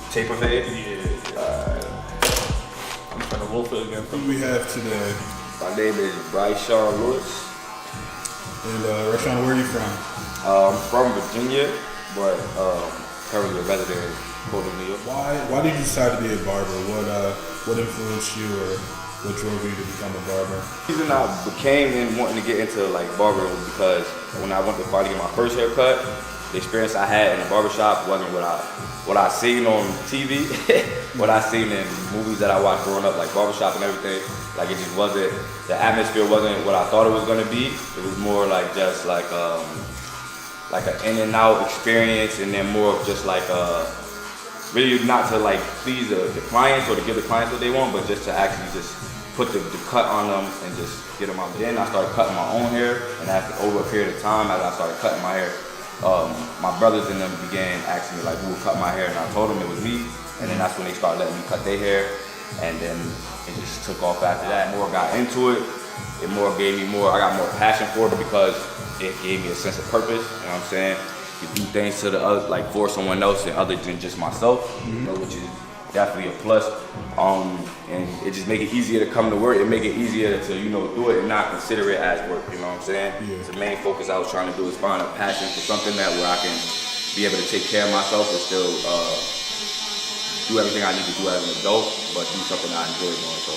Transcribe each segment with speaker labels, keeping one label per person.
Speaker 1: Taper fade?
Speaker 2: Yeah. I'm trying to wolf it again.
Speaker 3: Who do we have today?
Speaker 1: My name is Bryshawn Lewis.
Speaker 3: And Rascal, where are you from?
Speaker 1: I'm from Virginia, but currently a resident in Cortland, New York.
Speaker 3: Why did you decide to be a barber? What influenced you, or what drove you to become a barber?
Speaker 1: The reason I became and wanting to get into like barbering was because when I went to finally get my first haircut, the experience I had in the barbershop wasn't what I seen on TV, what I seen in movies that I watched growing up, like Barbershop and everything. Like it just wasn't, the atmosphere wasn't what I thought it was gonna be. It was more like just like an in and out experience, and then more of just like really not to like please the clients or to give the clients what they want, but just to actually just put the cut on them and just get them out. Then I started cutting my own hair, and after over a period of time, as I started cutting my hair, my brothers and them began asking me like who would cut my hair, and I told them it was me, and then that's when they started letting me cut their hair, and then it just took off after that. More got into it, it more gave me more, I got more passion for it because it gave me a sense of purpose, you know what I'm saying? You do things to the other, like for someone else and other than just myself, you know, which is definitely a plus. And it just make it easier to come to work. It make it easier to, you know, do it and not consider it as work, you know what I'm saying? Yeah. The main focus I was trying to do is find a passion for something that where I can be able to take care of myself and still do everything I need to do as an adult, but do something I enjoy doing. So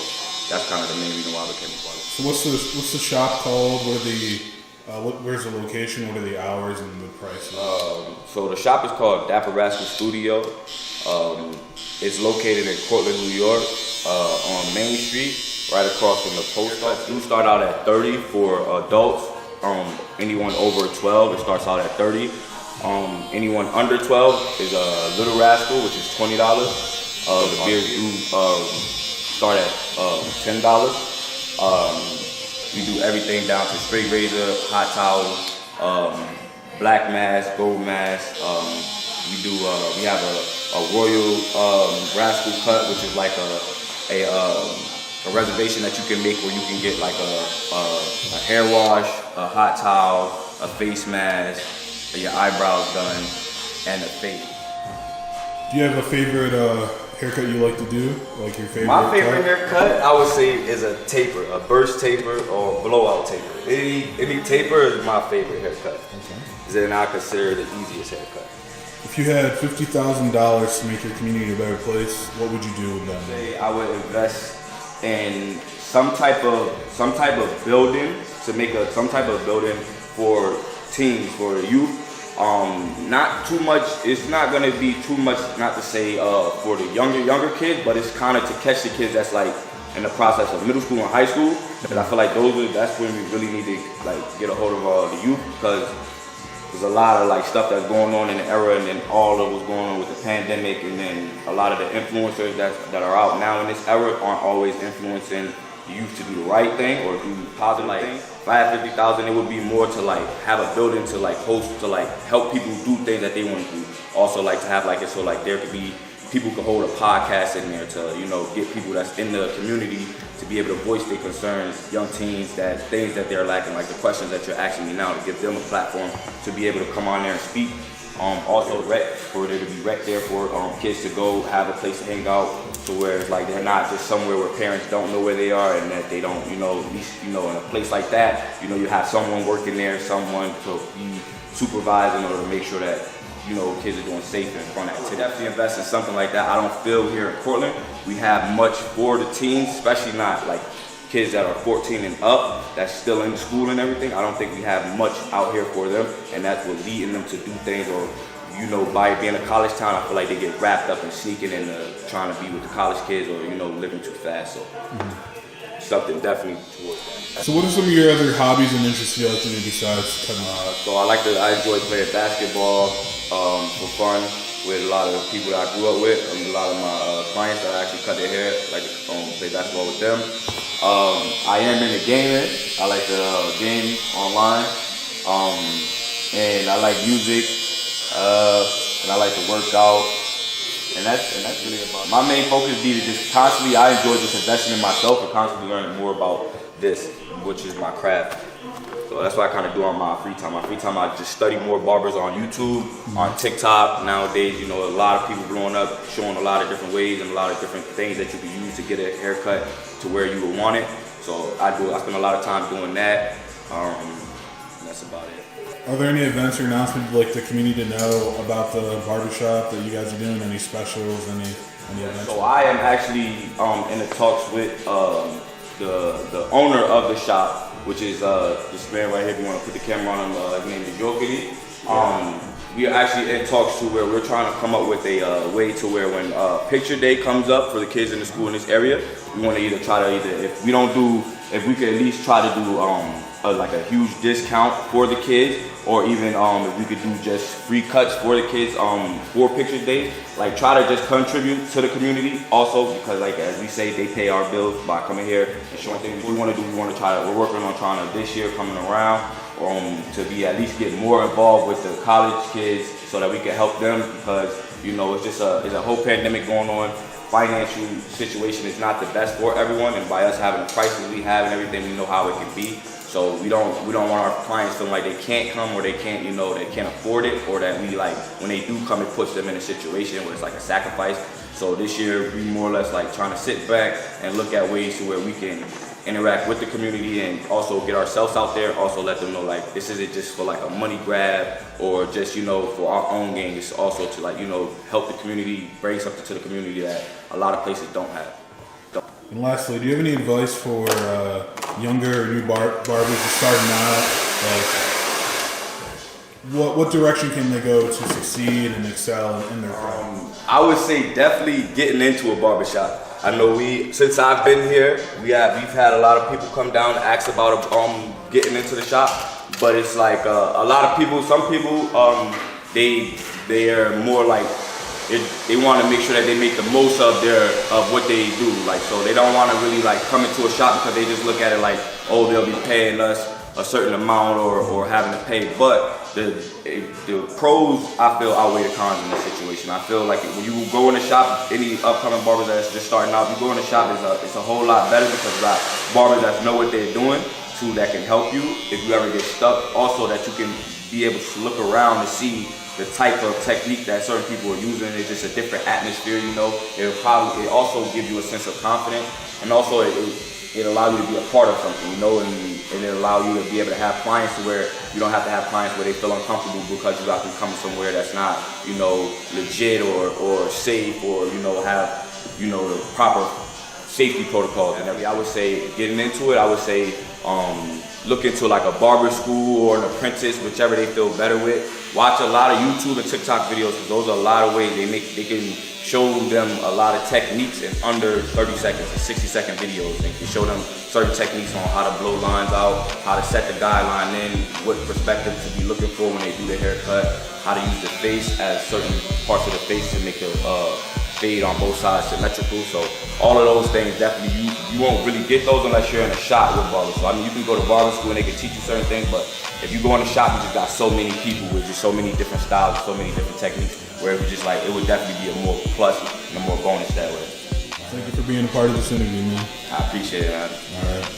Speaker 1: that's kind of the main reason why I became a barber.
Speaker 3: So what's the shop called? Where's the location? What are the hours and the prices?
Speaker 1: So the shop is called Dapper Rascal Studio. It's located in Cortland, New York, on Main Street, right across from the post office. Do start out at $30 for adults. Anyone over 12, it starts out at $30. Anyone under 12 is a Little Rascal, which is $20. The beers do start at $10. We do everything down to straight razor, hot towel, black mask, gold mask. We have a royal rascal cut, which is like a reservation that you can make where you can get like a hair wash, a hot towel, a face mask, your eyebrows done, and a fade.
Speaker 3: Do you have a favorite haircut you like to do? Like your favorite?
Speaker 1: My favorite haircut, I would say, is a taper, a burst taper or a blowout taper. Any taper is my favorite haircut. Okay. Then I consider it the easiest haircut.
Speaker 3: If you had $50,000 to make your community a better place, what would you do with them?
Speaker 1: I would invest in some type of building to make some type of building for teens, for the youth. Not too much. It's not gonna be too much. Not to say for the younger kids, but it's kind of to catch the kids that's like in the process of middle school and high school. Because I feel like that's when we really need to like get a hold of the youth, because there's a lot of like stuff that's going on in the era, and then all of what's going on with the pandemic, and then a lot of the influencers that are out now in this era aren't always influencing the youth to do the right thing or do positive things. If I had 50,000, it would be more to like have a building to like host, to like help people do things that they want to do. Also like to have like it so like there could be people could hold a podcast in there to, you know, get people that's in the community to be able to voice their concerns, young teens, that things that they're lacking, like the questions that you're asking me now, to give them a platform to be able to come on there and speak. Also rec, for there to be rec there for kids to go have a place to hang out, to where it's like they're not just somewhere where parents don't know where they are, and that they don't, you know, at least, you know, in a place like that, you know, you have someone working there, someone to be supervising or to make sure that, you know, kids are doing safe and fun activities. Definitely invest in something like that. I don't feel here in Cortland we have much for the teens, especially not like kids that are 14 and up that's still in school and everything. I don't think we have much out here for them, and that's what leading them to do things, or you know, by being a college town, I feel like they get wrapped up in sneaking and trying to be with the college kids, or you know, living too fast. So something definitely towards that.
Speaker 3: So what are some of your other hobbies and interests you like to do besides cutting?
Speaker 1: So I enjoy playing basketball for fun with a lot of people that I grew up with, and a lot of my clients that I actually cut their hair, like play basketball with them. I am into gaming. I like to game online, and I like music, and I like to work out. And that's really about it. My main focus be to just constantly, I enjoy just investing in myself and constantly learning more about this, which is my craft. So that's what I kind of do on my free time. My free time, I just study more barbers on YouTube, on TikTok. Nowadays, you know, a lot of people blowing up, showing a lot of different ways and a lot of different things that you can use to get a haircut to where you would want it. So I spend a lot of time doing that. That's about it.
Speaker 3: Are there any events or announcements you'd like the community to know about the barbershop that you guys are doing? Any specials, any events?
Speaker 1: So I am actually in the talks with the owner of the shop, which is this man right here. If you want to put the camera on him, his name is Yorkenny. We are actually in talks to where we're trying to come up with a way to where when picture day comes up for the kids in the school in this area, we want to if we could at least try to do like a huge discount for the kids, or even if we could do just free cuts for the kids for picture day. Like try to just contribute to the community also, because like as we say, they pay our bills by coming here and showing things. We want to do, we're working on trying to this year coming around to be at least get more involved with the college kids so that we can help them, because you know it's a whole pandemic going on. Financial situation is not the best for everyone, and by us having the prices we have and everything, we know how it can be. So we don't want our clients feeling like they can't come, or they can't afford it, or that we like when they do come, it puts them in a situation where it's like a sacrifice. So this year we more or less like trying to sit back and look at ways to where we can interact with the community and also get ourselves out there. Also let them know like this isn't just for like a money grab or just for our own gain. It's also to like help the community, bring something to the community that a lot of places don't have.
Speaker 3: And lastly, do you have any advice for younger or new barbers just starting out? Like, what direction can they go to succeed and excel in their craft?
Speaker 1: I would say definitely getting into a barbershop. I know since I've been here, we've had a lot of people come down and ask about getting into the shop, but it's like a lot of people. Some people they are more like. They want to make sure that they make the most of what they do, like so they don't want to really like come into a shop because they just look at it like, oh, they'll be paying us a certain amount or having to pay. But the pros I feel outweigh the cons in this situation. I feel like when you go in the shop, any upcoming barbers that's just starting out, you go in the shop, it's a whole lot better because you got barbers that know what they're doing, that can help you if you ever get stuck. Also that you can be able to look around and see the type of technique that certain people are using. It's just a different atmosphere, It also gives you a sense of confidence, and also it allows you to be a part of something, and it allows you to be able to have clients to where you don't have to have clients where they feel uncomfortable because you got to come somewhere that's not, legit or safe, or have, the proper safety protocols and everything. I would say getting into it, I would say look into like a barber school or an apprentice, whichever they feel better with. Watch a lot of YouTube and TikTok videos, because those are a lot of ways they can show them a lot of techniques in under 30 seconds and 60-second videos. They can show them certain techniques on how to blow lines out, how to set the guideline in, what perspective to be looking for when they do the haircut, how to use the face as certain parts of the face to make the fade on both sides symmetrical. So all of those things definitely you won't really get those unless you're in a shop with barbers. So you can go to barber school and they can teach you certain things, but if you go in the shop, you just got so many people with just so many different styles, so many different techniques, where it would just it would definitely be a more plus and a more bonus that way.
Speaker 3: Thank you for being a part of this interview, man.
Speaker 1: I appreciate it, man.
Speaker 3: All right.